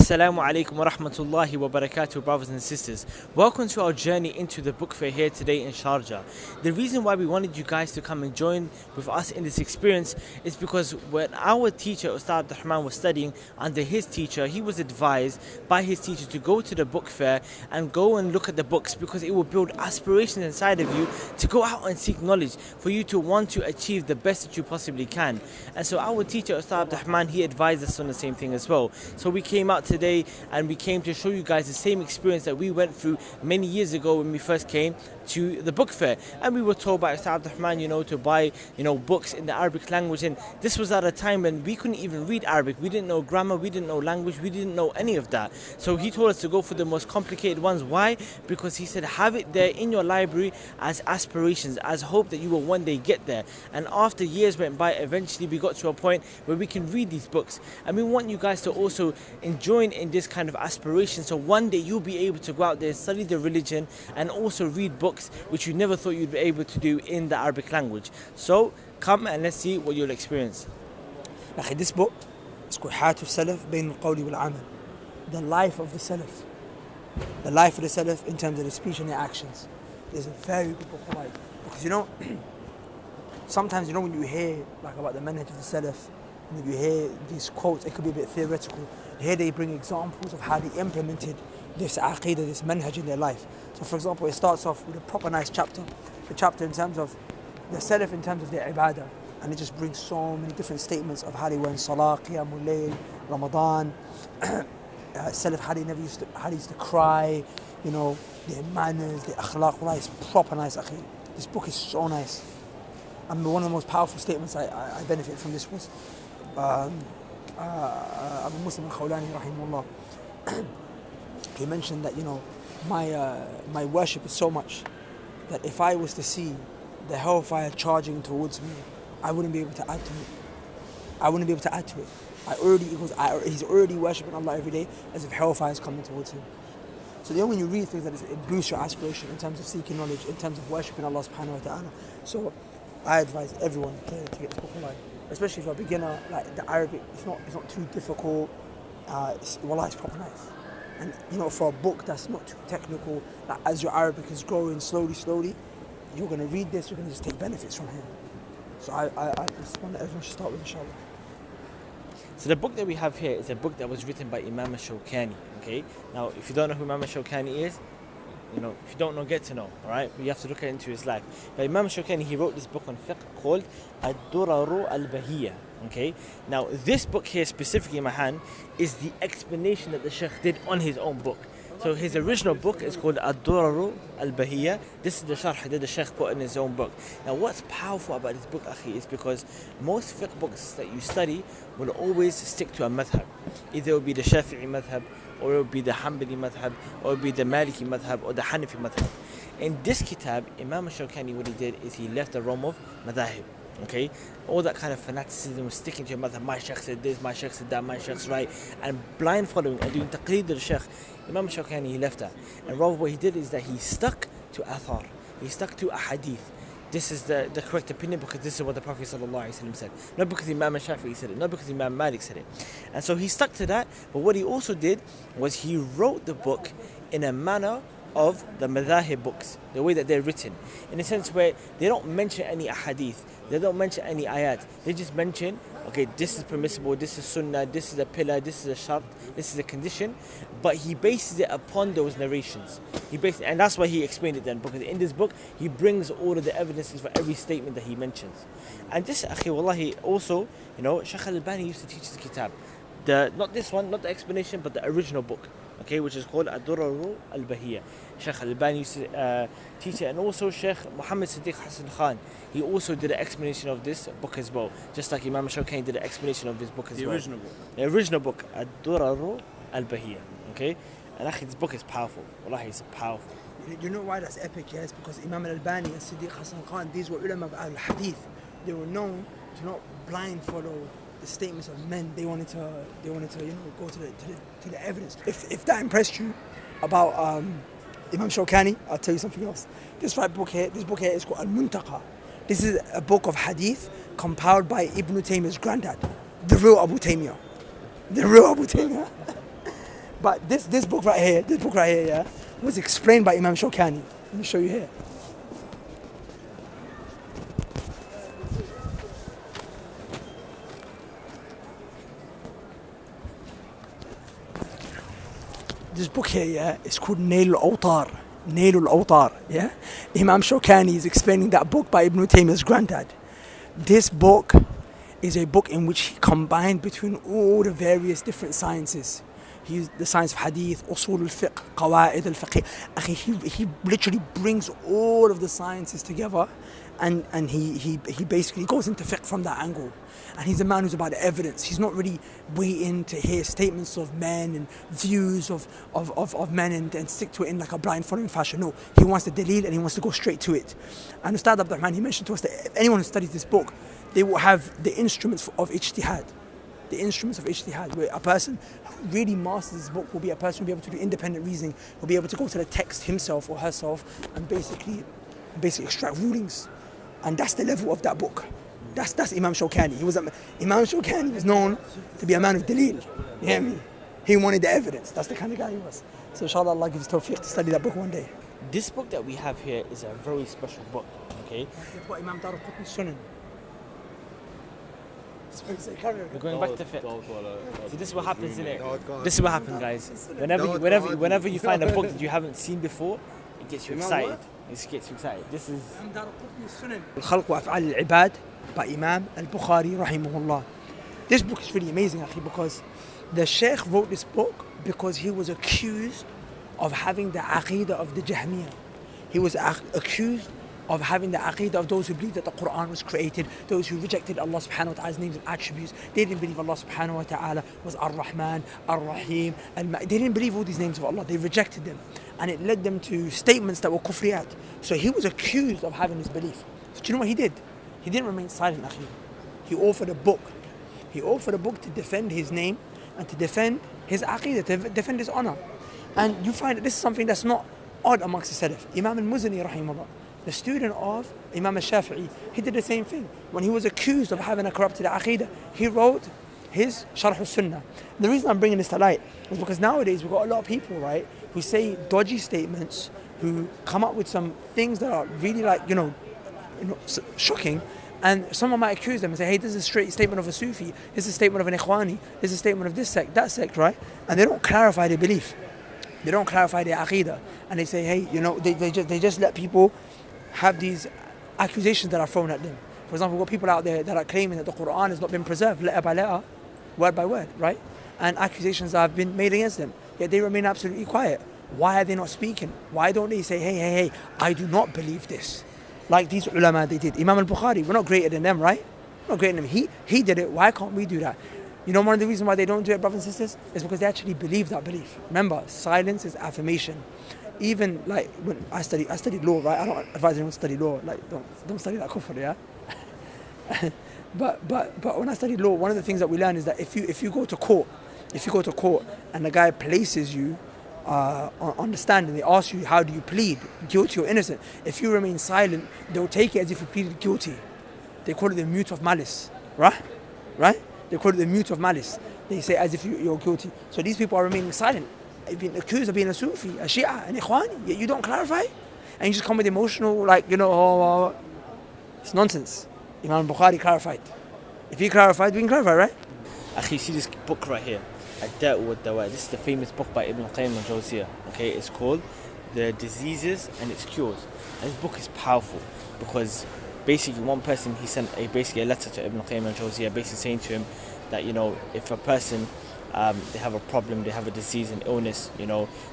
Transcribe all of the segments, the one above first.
Assalamu alaikum wa rahmatullahi wa barakatuh, brothers and sisters. Welcome to our journey into the book fair here today in Sharjah. The reason why we wanted you guys to come and join with us in this experience is because when our teacher, Ustad Rahman, was studying under his teacher, he was advised by his teacher to go to the book fair and go and look at the books, because it will build aspirations inside of you to go out and seek knowledge, for you to want to achieve the best that you possibly can. And so our teacher, Ustad Rahman, he advised us on the same thing as well. So we came out today and we came to show you guys the same experience that we went through many years ago when we first came to the book fair, and we were told by Ustad Rahman, to buy books in the Arabic language. And this was at a time when we couldn't even read Arabic. We didn't know grammar, we didn't know language, we didn't know any of that. So he told us to go for the most complicated ones. Why? Because he said have it there in your library as aspirations, as hope that you will one day get there. And after years went by, eventually we got to a point where we can read these books, and we want you guys to also join in this kind of aspiration, so one day you'll be able to go out there and study the religion and also read books which you never thought you'd be able to do in the Arabic language. So come and let's see what you'll experience. This book is called حياة السلف بين القول والعمل. The life of the Salaf. The life of the Salaf in terms of the speech and the actions. It's a very good book, because sometimes when you hear about the manhaj of the Salaf, and you hear these quotes, it could be a bit theoretical. Here they bring examples of how they implemented this aqidah, this manhaj in their life. So for example, it starts off with a proper nice chapter. The chapter in terms of the Salaf, in terms of their ibadah. And it just brings so many different statements of how they were in Salah, Qiyamul Layl, Ramadan. Salaf, how they used to cry, their manners, their akhlaq. Wallah, it's proper nice, akhi. This book is so nice. And one of the most powerful statements I benefit from this was Abu Muslim al-Khawlani rahimahullah. He mentioned that my worship is so much that if I was to see the hellfire charging towards me, I wouldn't be able to add to it. He's already worshipping Allah every day as if hellfire is coming towards him. So when you read things like this, it boosts your aspiration in terms of seeking knowledge, in terms of worshipping Allah subhanahu wa ta'ala. So I advise everyone to get this book online, especially if you're a beginner. Like the Arabic, it's not too difficult. It's proper nice. And for a book that's not too technical, as your Arabic is growing slowly, you're gonna read this. You're gonna just take benefits from here. So I just want everyone to start with, inshallah. So the book that we have here is a book that was written by Imam al-Shawkani. Okay. Now, if you don't know who Imam al-Shawkani is, if you don't know, get to know, alright? But you have to look into his life. But Imam Shawkani, he wrote this book on fiqh called al-Durru al-Bahiyya. Okay? Now, this book here specifically in my hand is the explanation that the Shaykh did on his own book. So his original book is called al-Durru al-Bahiyya. This is the sharh that the Shaykh put in his own book. Now, what's powerful about this book, akhi, is because most fiqh books that you study will always stick to a madhab. Either it will be the Shafi'i madhab, or it will be the Hanbali madhab, or it will be the Maliki madhab, or the Hanafi madhab. In this kitab, Imam Shawkani, what he did is he left the realm of madhahib. Okay, all that kind of fanaticism was sticking to your madhab. My shaykh said this, my shaykh said that, my shaykh's right, and blind following and doing taqleed al shaykh. Imam Shawkani, he left that, and rather what he did is that he stuck to athar, he stuck to a hadith. This is the correct opinion because this is what the Prophet ﷺ said. Not because Imam Shafi'i said it, not because Imam Malik said it. And so he stuck to that, but what he also did was he wrote the book in a manner of the madhahib books, the way that they're written, in a sense where they don't mention any ahadith, they don't mention any ayat, they just mention, okay, this is permissible, this is sunnah, this is a pillar, this is a shart, this is a condition, but he bases it upon those narrations. And that's why he explained it then, because in this book he brings all of the evidences for every statement that he mentions. And this, akhi, wallahi, also, Shaykh al-Albani used to teach the kitab, not this one, not the explanation, but the original book, okay, which is called al-Durru al-Bahiyya. Shaykh al-Albani used to teach it, and also Shaykh Muhammad Siddiq Hassan Khan, he also did an explanation of this book as well, just like Imam Shawkani did an explanation of this book as well. The original book, al-Durru al-Bahiyya, okay? And actually this book is powerful, wallahi, it's powerful. You know why that's epic? Yes, because Imam al-Albani and Siddiq Hassan Khan, these were ulama of al-Hadith. They were known to not blind follow the statements of men. They wanted to go to the evidence. If that impressed you about Imam Shawkani, I'll tell you something else. This book here is called Al-Muntaqa. This is a book of hadith compiled by Ibn Taymiyyah's granddad, the real Abu Taymiyyah. But this book right here, yeah, was explained by Imam Shawkani. Let me show you here. This book here, yeah, is called Nail al-Awtar. Nail al-Awtar, yeah? Imam Shawkani is explaining that book by Ibn Taymiyyah's granddad. This book is a book in which he combined between all the various different sciences. He's the science of hadith, usul al-fiqh, qawaid al-fiqh. He literally brings all of the sciences together, and he basically goes into fiqh from that angle. And he's a man who's about the evidence. He's not really waiting to hear statements of men and views of men and stick to it in like a blind following fashion. No, he wants the dalil and he wants to go straight to it. And Ustad Abdurrahman, he mentioned to us that if anyone who studies this book, they will have the instruments of ijtihad. The instruments of ijtihad, where a person who really masters this book will be a person who will be able to do independent reasoning, will be able to go to the text himself or herself and basically extract rulings. And that's the level of that book. That's Imam Shawkani. Imam Shawkani was known to be a man of dalil. You hear me? He wanted the evidence. That's the kind of guy he was. So inshallah Allah gives tawfiq to study that book one day. This book that we have here is a very special book, okay? We've got Imam Dar al-Qutni's Sunan. We're going back to fiqh. See, this is what happens, isn't it? This is what happens, guys. Whenever you find a book that you haven't seen before, it gets you excited. It gets you excited. This is Al-Khalq wa Af'al al-Ibad by Imam al-Bukhari rahimahullah. This book is really amazing, akhi, because the Sheikh wrote this book because he was accused of having the aqidah of the Jahmiyyah. He was accused of having the aqidah of those who believe that the Quran was created, those who rejected Allah subhanahu wa ta'ala's names and attributes. They didn't believe Allah subhanahu wa ta'ala was Ar-Rahman, Ar-Rahim, They didn't believe all these names of Allah. They rejected them. And it led them to statements that were kufriyat. So he was accused of having this belief. So do you know what he did? He didn't remain silent, akhi. He offered a book. He offered a book to defend his name and to defend his aqidah, to defend his honor. And you find that this is something that's not odd amongst the Salaf. Imam al-Muzani, rahimahullah, the student of Imam al-Shafi'i, he did the same thing. When he was accused of having a corrupted aqidah, he wrote his Sharh al-Sunnah. The reason I'm bringing this to light is because nowadays we've got a lot of people, right, who say dodgy statements, who come up with some things that are really like, shocking. And someone might accuse them and say, hey, this is a straight statement of a Sufi, this is a statement of an Ikhwani, this is a statement of this sect, that sect, right? And they don't clarify their belief. They don't clarify their aqidah. And they say, hey, they just let people have these accusations that are thrown at them. For example, we've got people out there that are claiming that the Quran has not been preserved letter by letter, word by word, right? And accusations have been made against them. Yet they remain absolutely quiet. Why are they not speaking? Why don't they say, hey, I do not believe this? Like these ulama, they did. Imam al-Bukhari, we're not greater than them, right? We're not greater than them. He did it. Why can't we do that? You know, one of the reasons why they don't do it, brothers and sisters, is because they actually believe that belief. Remember, silence is affirmation. Even like when I studied law, right? I don't advise anyone to study law. Like, don't study that kufr, yeah? But when I studied law, one of the things that we learn is that if you go to court and the guy places you on the stand and they ask you, how do you plead, guilty or innocent? If you remain silent, they'll take it as if you pleaded guilty. They call it the mute of malice, right? They call it the mute of malice. They say as if you're guilty. So these people are remaining silent. You've been accused of being a Sufi, a Shia, an Ikhwani, yet you don't clarify, and you just come with emotional, it's nonsense. Imam Bukhari clarified. If he clarified, we can clarify, right? Akhi, see this book right here, Ad-Da'u wa-Dawa. This is the famous book by Ibn al-Qayyim al-Jawziyah. Okay, it's called The Diseases and Its Cures. And this book is powerful because basically one person, he sent a letter to Ibn al-Qayyim al-Jawziyah, basically saying to him that, if a person they have a problem, they have a disease and illness,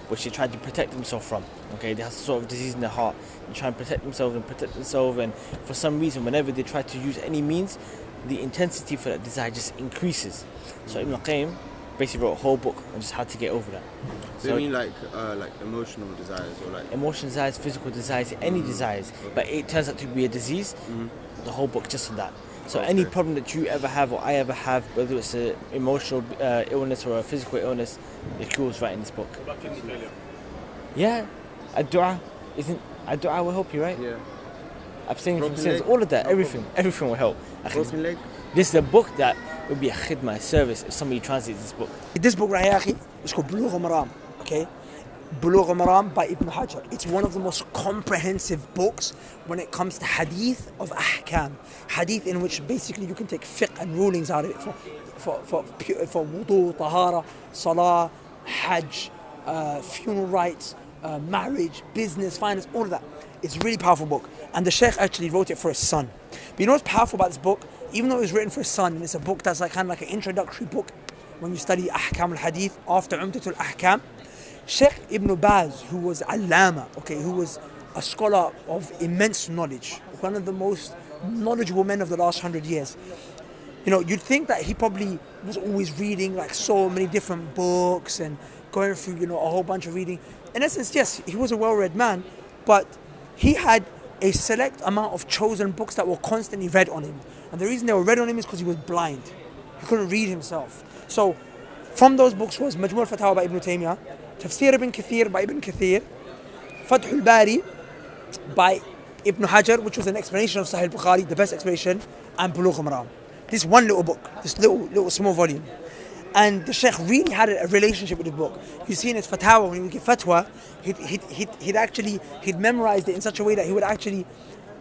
which they try to protect themselves from. Okay, they have some sort of disease in their heart. They try and protect themselves, and for some reason, whenever they try to use any means, the intensity for that desire just increases. So Ibn al-Qayyim basically wrote a whole book on just how to get over that. So you mean like emotional desires or like emotional desires, physical desires, any desires, but it turns out to be a disease. The whole book just on that. So any problem that you ever have or I ever have, whether it's an emotional illness or a physical illness, the cure is right in this book. What about kidney failure? Yeah, ad-du'a will help you, right? Yeah. abstaining from Broken sins, leg? all of that, No everything will help. Broken leg? This is a book that would be a khidmah, a service, if somebody translates this book. This book right here, akhi, it's called Bulugh al-Maram, okay? Bulugh al-Maram by Ibn Hajar. It's one of the most comprehensive books when it comes to hadith of ahkam. Hadith in which basically you can take fiqh and rulings out of it for wudu, tahara, salah, hajj, funeral rites, marriage, business, finance, all of that. It's a really powerful book. And the Shaykh actually wrote it for his son. But you know what's powerful about this book? Even though it was written for his son, and it's a book that's like kind of like an introductory book when you study ahkam al-hadith after Umdatul Ahkam, Sheikh Ibn Baz, who was Allama, okay, who was a scholar of immense knowledge, one of the most knowledgeable men of the last 100 years. You know, you'd think that he probably was always reading like so many different books and going through, you know, a whole bunch of reading. In essence, yes, he was a well-read man, but he had a select amount of chosen books that were constantly read on him. And the reason they were read on him is because he was blind. He couldn't read himself. So from those books was Majmu' al-Fatawa by Ibn Taymiyyah, Tafsir ibn Kathir by Ibn Kathir, Fath al-Bari by Ibn Hajar, which was an explanation of Sahih al-Bukhari, the best explanation, and Bulugh al-Maram. This one little book, this little small volume. And the Shaykh really had a relationship with the book. You see in his fatwa, when he would give fatwa, he'd memorized it in such a way that he would actually,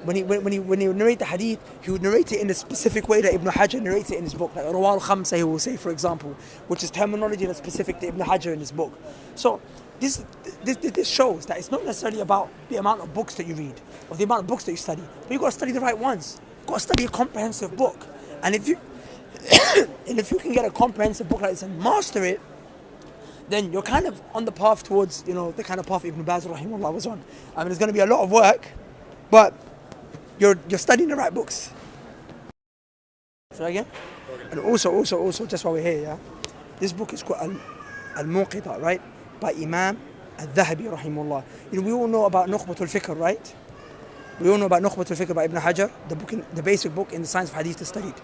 when he would narrate the hadith, he would narrate it in a specific way that Ibn Hajar narrates it in his book. Like Rawal al-Khamsa, he will say, for example, which is terminology that's specific to Ibn Hajar in his book. So this shows that it's not necessarily about the amount of books that you read or the amount of books that you study, but you've got to study the right ones. You've got to study a comprehensive book. And if you can get a comprehensive book like this and master it, then you're kind of on the path towards, you know, the kind of path Ibn Baz rahimahullah was on. I mean, it's going to be a lot of work, but you're studying the right books. So again, and also, just while we're here, yeah, this book is called Al-Muqita, right, by Imam al-Dhahabi rahimahullah. You know, we all know about Nukhbatul Fikr, right? We all know about Nukhbatul Fikr by Ibn Hajar, the basic book in the science of hadith to study.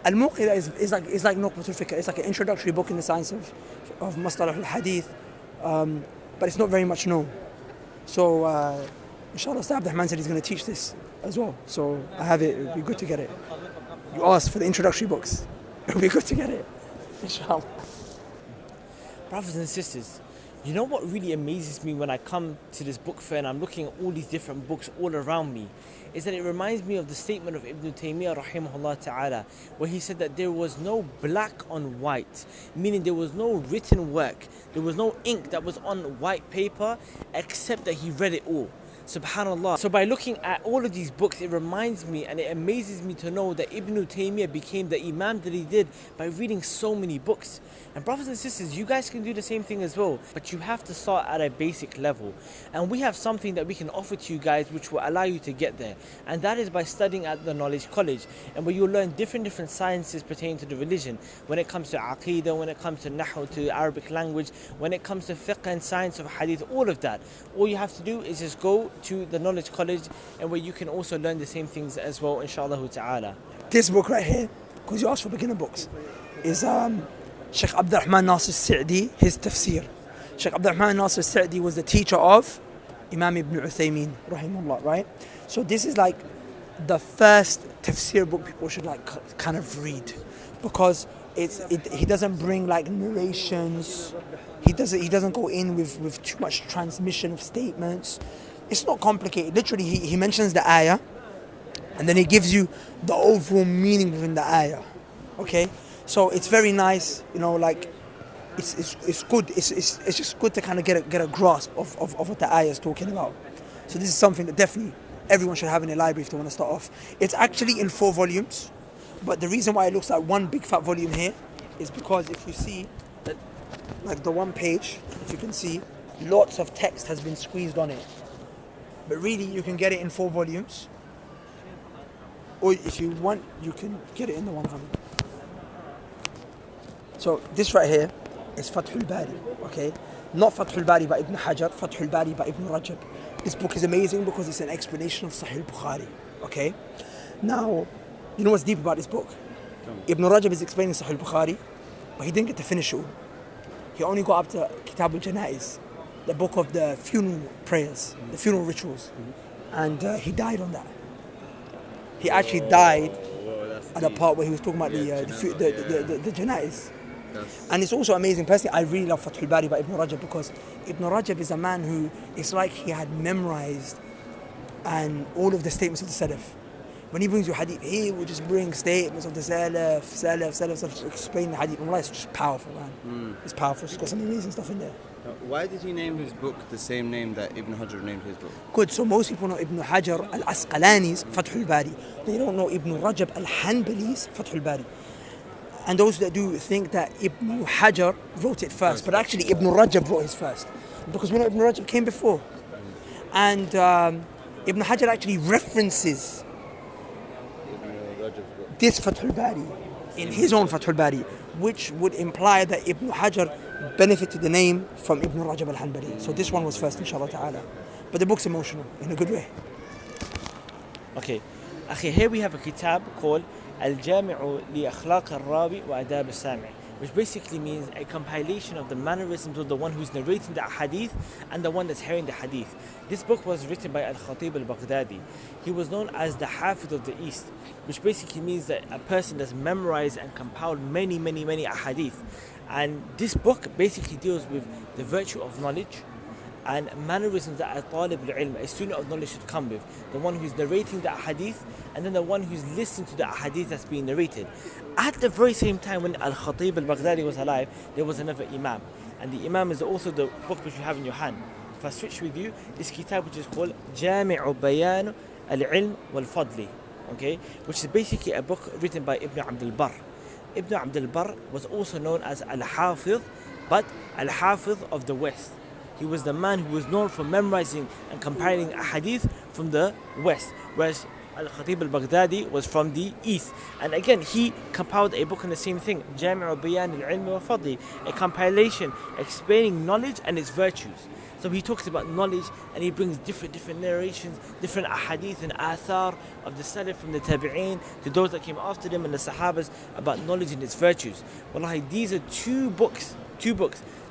Al-Muqita is like Nukhbatul Fikr. It's like an introductory book in the science of Mustalah al-Hadith, but it's not very much known. So, inshallah, Ustad Abdurrahman said he's going to teach this as well. So, I have it. It would be good to get it. You asked for the introductory books. It would be good to get it, inshallah. Brothers and sisters, you know what really amazes me when I come to this book fair and I'm looking at all these different books all around me, is that it reminds me of the statement of Ibn Taymiyyah rahimahullah ta'ala, where he said that there was no black on white, meaning there was no written work, there was no ink that was on white paper except that he read it all. Subhanallah. So by looking at all of these books, it reminds me and it amazes me to know that Ibn Taymiyyah became the Imam that he did by reading so many books. And brothers and sisters, you guys can do the same thing as well, but you have to start at a basic level. And we have something that we can offer to you guys which will allow you to get there. And that is by studying at the Knowledge College, and where you'll learn different sciences pertaining to the religion. When it comes to Aqeedah, when it comes to Nahu, to Arabic language, when it comes to fiqh and science of hadith, all of that. All you have to do is just go to the Knowledge College, and where you can also learn the same things as well, inshallah ta'ala. This book right here, because you asked for beginner books, is Sheikh Abdurrahman Nasir Sa'di, his tafsir. Sheikh Abdurrahman Nasir Sa'di was the teacher of Imam Ibn Uthaymeen, rahimahullah, right? So this is like the first tafsir book people should like kind of read, because he doesn't bring like narrations, he doesn't go in with too much transmission of statements. It's not complicated. Literally, he mentions the ayah, and then he gives you the overall meaning within the ayah. Okay, so it's very nice. You know, like it's good. It's just good to kind of get a grasp of what the ayah is talking about. So this is something that definitely everyone should have in their library if they want to start off. It's actually in 4 volumes, but the reason why it looks like one big fat volume here is because if you see that, like the one page, if you can see, lots of text has been squeezed on it. But really, you can get it in 4 volumes. Or if you want, you can get it in the 1 volume. So this right here is Fath al-Bari, okay? Not Fath al-Bari by Ibn Hajar, Fath al-Bari by Ibn Rajab. This book is amazing because it's an explanation of Sahih al-Bukhari, okay? Now, you know what's deep about this book? Ibn Rajab is explaining Sahih al-Bukhari, but he didn't get to finish it all. He only got up to Kitab al-Janaiz, the book of the funeral prayers, the funeral rituals. And he died on that. he actually died Whoa, at the part where he was talking about the janaiz. That's And it's also amazing. Personally, I really love Fathul Bari by Ibn Rajab because Ibn Rajab is a man who, it's like he had memorized and all of the statements of the Salaf. When he brings you hadith, he will just bring statements of the Salaf, explain the hadith. Allah, it's just powerful, man. It's powerful. It's got some amazing stuff in there. Why did he name his book the same name that Ibn Hajar named his book? Good. So most people know Ibn Hajar al-Asqalani's Fathul Bari. They don't know Ibn Rajab al-Hanbali's Fathul Bari. And those that do think that Ibn Hajar wrote it first, but actually Ibn Rajab wrote his first. Because we know Ibn Rajab came before. And Ibn Hajar actually references this Fathul Bari in his own Fathul Bari, which would imply that Ibn Hajar benefited the name from Ibn Rajab al-Hanbali. So this one was first, inshallah ta'ala. But the book's emotional in a good way. Okay. Akhi, here we have a kitab called Al-Jami'u li Akhlaq al-Rawi wa Adab al-Sami', which basically means a compilation of the mannerisms of the one who's narrating the hadith and the one that's hearing the hadith. This book was written by al-Khatib al-Baghdadi. He was known as the Hafiz of the East, which basically means that a person that's memorized and compiled many hadith. And this book basically deals with the virtue of knowledge and mannerisms that a talib al-ilm, a student of knowledge, should come with. The one who's narrating the hadith and then the one who's listening to the hadith that's being narrated. At the very same time when al-Khatib al-Baghdadi was alive, there was another imam. And the imam is also the book which you have in your hand. If I switch with you, this kitab which is called Jami'u Bayan al-Ilm wal-Fadli, okay, which is basically a book written by Ibn Abdul Barr. Ibn Abdul Barr was also known as al-Hafiz, but al-Hafiz of the West. He was the man who was known for memorizing and compiling a hadith from the West, whereas al-Khatib al-Baghdadi was from the East. And again, he compiled a book on the same thing, Jami'u Bayan al-Ilm wal-Fadli, a compilation explaining knowledge and its virtues. So he talks about knowledge and he brings different narrations, different ahadith and athar of the Salaf from the Tabi'een to those that came after them and the Sahabas about knowledge and its virtues. Wallahi, these are two books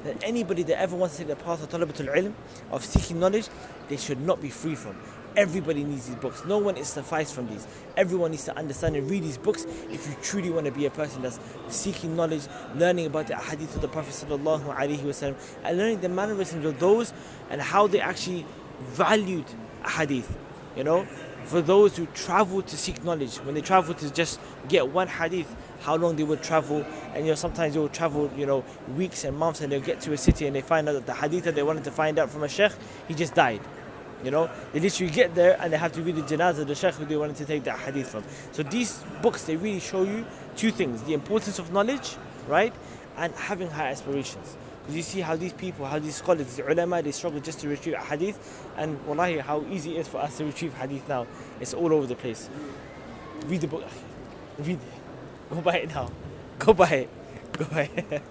that anybody that ever wants to take the path of talabatul ilm, of seeking knowledge, they should not be free from. Everybody needs these books. No one is sufficed from these. Everyone needs to understand and read these books if you truly want to be a person that's seeking knowledge, learning about the hadith of the Prophet sallallahu alaihi wasallam, and learning the mannerisms of those and how they actually valued hadith. You know, for those who travel to seek knowledge, when they travel to just get one hadith, how long they would travel, and sometimes they will travel, weeks and months, and they'll get to a city and they find out that the hadith that they wanted to find out from a sheikh, he just died. They literally get there and they have to read the janazah of the sheikh who they wanted to take that hadith from. So these books, they really show you two things: the importance of knowledge, right, and having high aspirations. Because you see how these people, how these scholars, the ulama, they struggle just to retrieve a hadith, and wallahi, how easy it is for us to retrieve hadith now. It's all over the place. Read the book, read it. Go buy it now. Go buy it.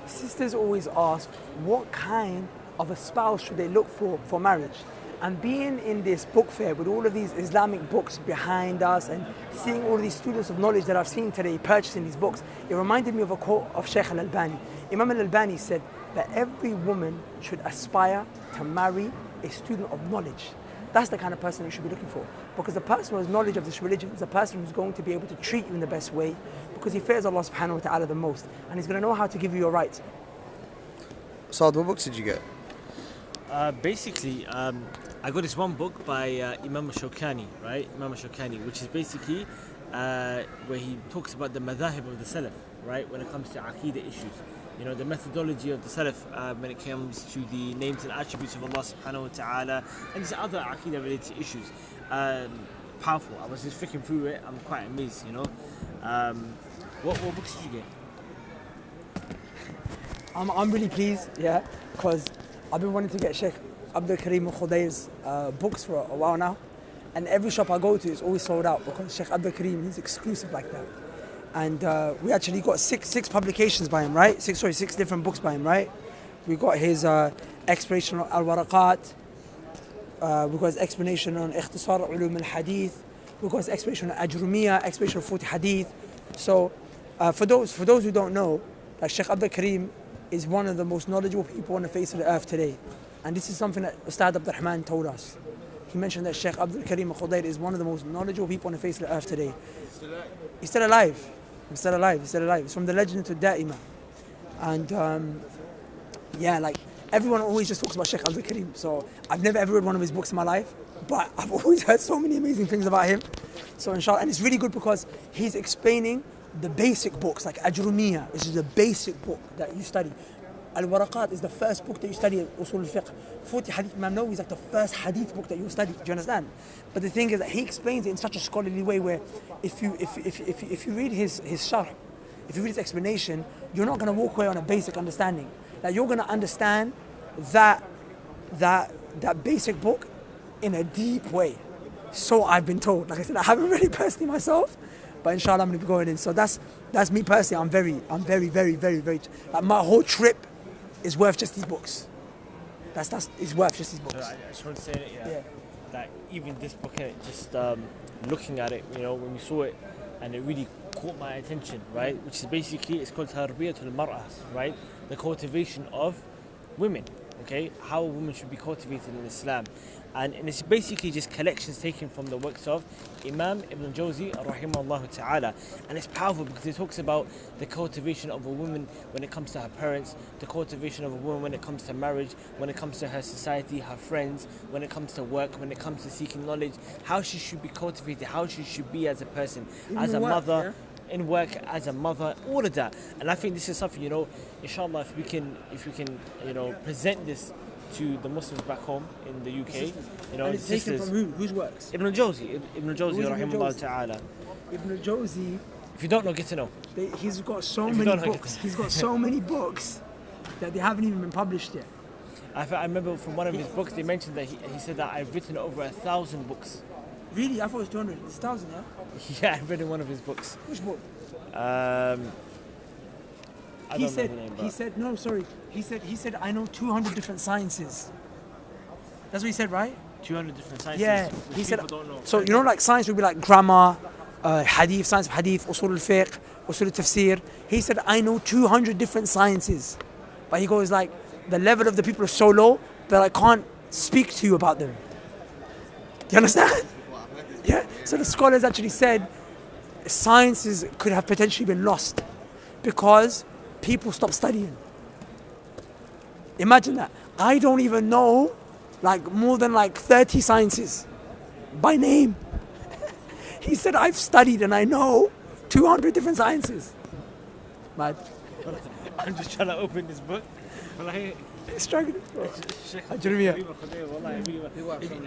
Sisters always ask, what kind of a spouse should they look for marriage? And being in this book fair with all of these Islamic books behind us and seeing all of these students of knowledge that I've seen today purchasing these books, it reminded me of a quote of Shaykh al-Albani. Imam al-Albani said that every woman should aspire to marry a student of knowledge. That's the kind of person you should be looking for. Because the person who has knowledge of this religion is a person who's going to be able to treat you in the best way, because he fears Allah subhanahu wa ta'ala the most, and he's going to know how to give you your rights. Saad, what books did you get? Basically, I got this one book by Imam Shawkani, right? Imam Shawkani, which is basically where he talks about the madhahib of the Salaf, right? When it comes to aqeedah issues. The methodology of the Salaf when it comes to the names and attributes of Allah subhanahu wa ta'ala and these other aqeedah related issues. Powerful. I was just flicking through it. I'm quite amazed, What books did you get? I'm really pleased, because I've been wanting to get Sheikh Abdul Karim al-Khudayr's books for a while now, and every shop I go to is always sold out because Sheikh Abdul Karim is exclusive like that. And we actually got six publications by him, right? Six different books by him, right? We got his explanation on al-Waraqat, we got his explanation on Ikhtisar Ulum al-Hadith, we got his explanation on Ajrumiyya, explanation of 40 Hadith. So for those who don't know, like Sheikh Abdul Karim is one of the most knowledgeable people on the face of the earth today. And this is something that Ustad Abdul Rahman told us. he mentioned that Sheikh Abdul Karim al-Khudair is one of the most knowledgeable people on the face of the earth today. He's still alive. He's still alive. He's still alive. It's from the legend to Da'ima. And yeah, like everyone always just talks about Sheikh Abdul Karim. So I've never ever read one of his books in my life, but I've always heard so many amazing things about him. So inshallah, and it's really good because he's explaining the basic books like Ajrumiyya, which is the basic book that you study. Al-Waraqat is the first book that you study at Usul al-Fiqh. 40 Hadith Imam Nawawi is like the first Hadith book that you study. Do you understand? But the thing is that he explains it in such a scholarly way where if you read his sharh, if you read his explanation, you're not going to walk away on a basic understanding. Like you're going to understand that basic book in a deep way. So I've been told. Like I said, I haven't read it personally myself, but inshallah I'm going to be going in. So that's me personally. I'm very, like my whole trip is worth just these books. It's worth just these books. So I just want to say that, that even this book, just looking at it, when we saw it, and it really caught my attention, right? Which is basically, it's called Tarbiyatul Mar'ah, right? The cultivation of women, okay? How a woman should be cultivated in Islam. And it's basically just collections taken from the works of Imam Ibn Jawzi rahimahullah ta'ala. And it's powerful because it talks about the cultivation of a woman when it comes to her parents, the cultivation of a woman when it comes to marriage, when it comes to her society, her friends, when it comes to work, when it comes to seeking knowledge, how she should be cultivated, how she should be as a person, as a mother, in work, as a mother, all of that. And I think this is something, inshallah, if we can, present this to the Muslims back home in the UK, and it's taken from who? Whose works? Ibn Jawzi rahimahullah ta'ala. Ibn Jawzi. If you don't know, get to know. He's got so many books. He's got so many books that they haven't even been published yet. I remember from one of his books, they mentioned that he said that I've written over 1,000 books. Really? I thought it was 200. It's 1,000, yeah? Yeah, I read in one of his books. Which book? He said, I know 200 different sciences. That's what he said, right? 200 different sciences. Yeah, he said. Don't know. So like science would be like grammar, hadith, science of hadith, usul al-fiqh, usul al-tafsir. He said, I know 200 different sciences. But he goes like, the level of the people is so low that I can't speak to you about them. Do you understand? Yeah. So the scholars actually said, sciences could have potentially been lost because people stop studying. Imagine that. I don't even know more than 30 sciences by name. He said, I've studied and I know 200 different sciences. Mad. I'm just trying to open this book. It's struggling.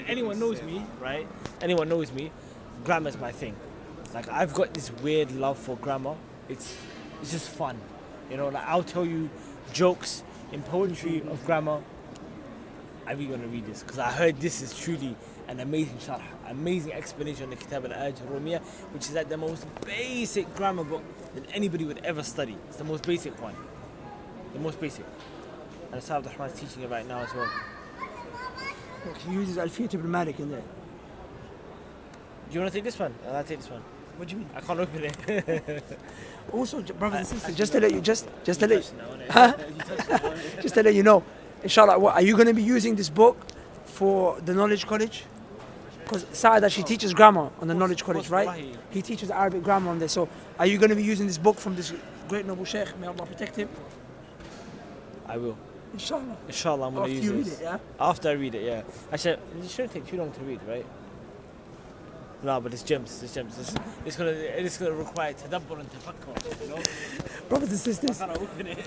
Anyone knows me, right? Anyone knows me, grammar's my thing. Like I've got this weird love for grammar. It's just fun. I'll tell you jokes in poetry of grammar. I'm really going to read this because I heard this is truly an amazing sharh, amazing explanation on the Kitab al-Ajrumiyya, which is like the most basic grammar book that anybody would ever study. It's the most basic one. The most basic. And Sayyid Abdul Rahman is teaching it right now as well. Look, he uses Alfiyat ibn Malik in there. Do you want to take this one? I'll take this one. What do you mean? I can't open it. Also, brothers and sisters, just to let you know, inshallah, are you going to be using this book for the Knowledge College? Because Saad actually teaches grammar on the Knowledge College, right? He teaches Arabic grammar on there. So, are you going to be using this book from this great noble Sheikh? May Allah protect him. I will. Inshallah. Inshallah, I'm going to use After you this. read it, yeah? After I read it, yeah. Actually, it shouldn't take too long to read, right? No, but it's gems. It's gonna require tadabbur and tafakkur, Brothers and sisters, I can't open it.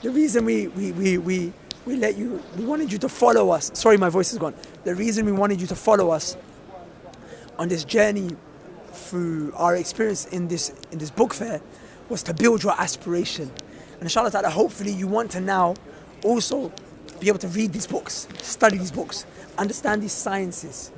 the reason we wanted you to follow us. Sorry, my voice is gone. The reason we wanted you to follow us on this journey through our experience in this book fair was to build your aspiration. And inshallah ta'ala, hopefully you want to now also be able to read these books, study these books, understand these sciences.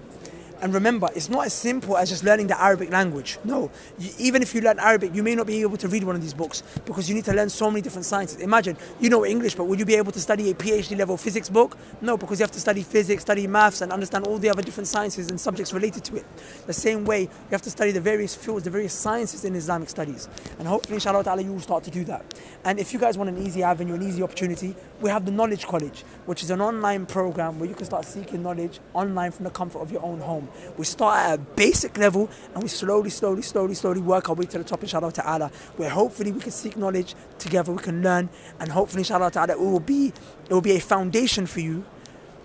And remember, it's not as simple as just learning the Arabic language. No, even if you learn Arabic, you may not be able to read one of these books because you need to learn so many different sciences. Imagine, you know English, but would you be able to study a PhD level physics book? No, because you have to study physics, study maths, and understand all the other different sciences and subjects related to it. The same way, you have to study the various fields, the various sciences in Islamic studies. And hopefully, inshallah ta'ala, you will start to do that. And if you guys want an easy avenue, an easy opportunity, we have the Knowledge College, which is an online program where you can start seeking knowledge online from the comfort of your own home. We start at a basic level and we slowly work our way to the top, inshallah ta'ala, where hopefully we can seek knowledge together, we can learn, and hopefully, inshallah ta'ala, it will be a foundation for you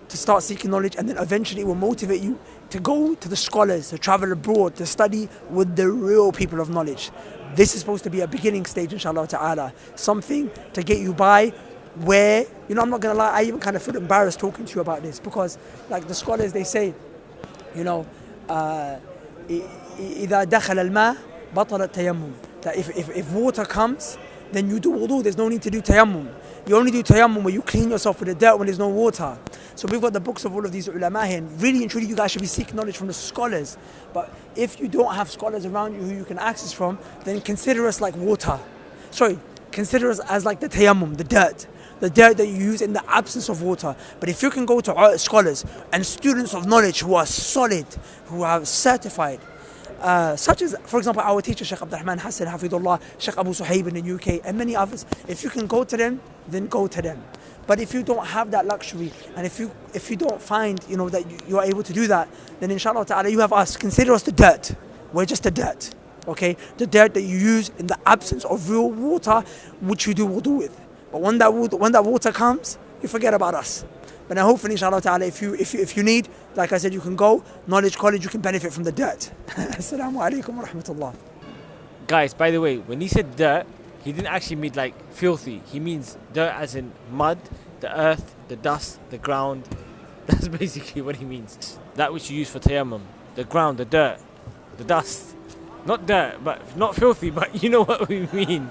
to start seeking knowledge, and then eventually it will motivate you to go to the scholars, to travel abroad, to study with the real people of knowledge. This is supposed to be a beginning stage, inshallah ta'ala, something to get you by, where, you know, I'm not going to lie, I even kind of feel embarrassed talking to you about this, because like the scholars, they say, you know, إذا دخل الماء بطل التيمم. That if water comes, then you do wudu, there's no need to do tayammum. You only do tayammum where you clean yourself with the dirt when there's no water. So we've got the books of all of these ulama here, and really and truly you guys should be seeking knowledge from the scholars. But if you don't have scholars around you who you can access from, then consider us like water. Consider us as like the tayammum, the dirt that you use in the absence of water. But if you can go to scholars and students of knowledge who are solid, who are certified, such as, for example, our teacher Sheikh Abdurrahman Hassan, Hafidullah, Sheikh Abu Suhaib in the UK, and many others, if you can go to them, then go to them. But if you don't have that luxury, and if you don't find, you know, that you are able to do that, then inshallah ta'ala, you have us. Consider us the dirt. We're just the dirt. Okay? The dirt that you use in the absence of real water, which you do wudu with. But when that water comes, you forget about us. But now hopefully, inshallah ta'ala, if you need, like I said, you can go. Knowledge College, you can benefit from the dirt. Assalamu alaikum wa rahmatullah. Guys, by the way, when he said dirt, he didn't actually mean like filthy. He means dirt as in mud, the earth, the dust, the ground. That's basically what he means. That which you use for tayammum. The ground, the dirt, the dust. Not dirt, but not filthy, but you know what we mean.